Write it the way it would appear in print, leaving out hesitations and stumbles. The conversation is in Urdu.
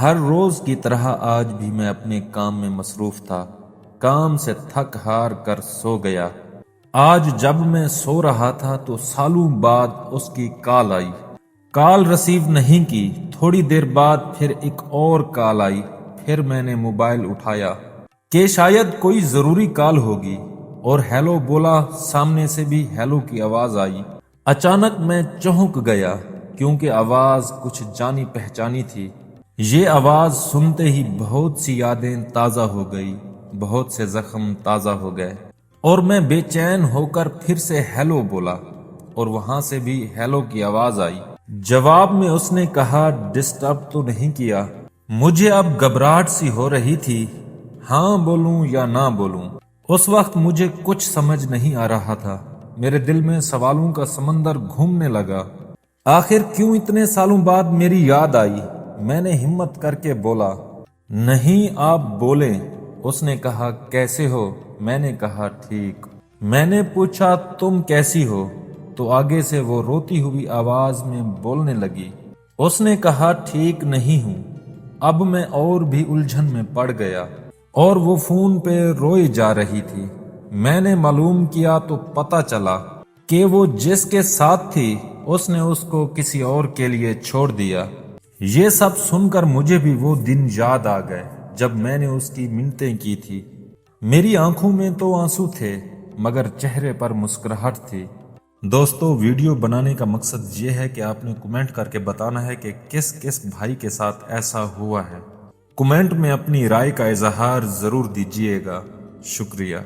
ہر روز کی طرح آج بھی میں اپنے کام میں مصروف تھا۔ کام سے تھک ہار کر سو گیا۔ آج جب میں سو رہا تھا تو سالوں بعد اس کی کال آئی۔ کال ریسیو نہیں کی۔ تھوڑی دیر بعد پھر ایک اور کال آئی۔ پھر میں نے موبائل اٹھایا کہ شاید کوئی ضروری کال ہوگی اور ہیلو بولا۔ سامنے سے بھی ہیلو کی آواز آئی۔ اچانک میں چونک گیا کیونکہ آواز کچھ جانی پہچانی تھی۔ یہ آواز سنتے ہی بہت سی یادیں تازہ ہو گئی، بہت سے زخم تازہ ہو گئے اور میں بے چین ہو کر پھر سے ہیلو بولا اور وہاں سے بھی ہیلو کی آواز آئی۔ جواب میں اس نے کہا ڈسٹرب تو نہیں کیا؟ مجھے اب گھبراہٹ سی ہو رہی تھی، ہاں بولوں یا نہ بولوں۔ اس وقت مجھے کچھ سمجھ نہیں آ رہا تھا۔ میرے دل میں سوالوں کا سمندر گھومنے لگا۔ آخر کیوں اتنے سالوں بعد میری یاد آئی؟ میں نے ہمت کر کے بولا نہیں آپ بولیں۔ اس نے کہا کیسے ہو؟ میں نے کہا ٹھیک۔ میں نے پوچھا تم کیسی ہو؟ تو آگے سے وہ روتی ہوئی آواز میں بولنے لگی۔ اس نے کہا ٹھیک نہیں ہوں۔ اب میں اور بھی الجھن میں پڑ گیا اور وہ فون پہ روئی جا رہی تھی۔ میں نے معلوم کیا تو پتہ چلا کہ وہ جس کے ساتھ تھی اس نے اس کو کسی اور کے لیے چھوڑ دیا۔ یہ سب سن کر مجھے بھی وہ دن یاد آ گئے جب میں نے اس کی منتیں کی تھی۔ میری آنکھوں میں تو آنسو تھے مگر چہرے پر مسکراہٹ تھی۔ دوستو، ویڈیو بنانے کا مقصد یہ ہے کہ آپ نے کمنٹ کر کے بتانا ہے کہ کس کس بھائی کے ساتھ ایسا ہوا ہے۔ کمنٹ میں اپنی رائے کا اظہار ضرور دیجیے گا۔ شکریہ۔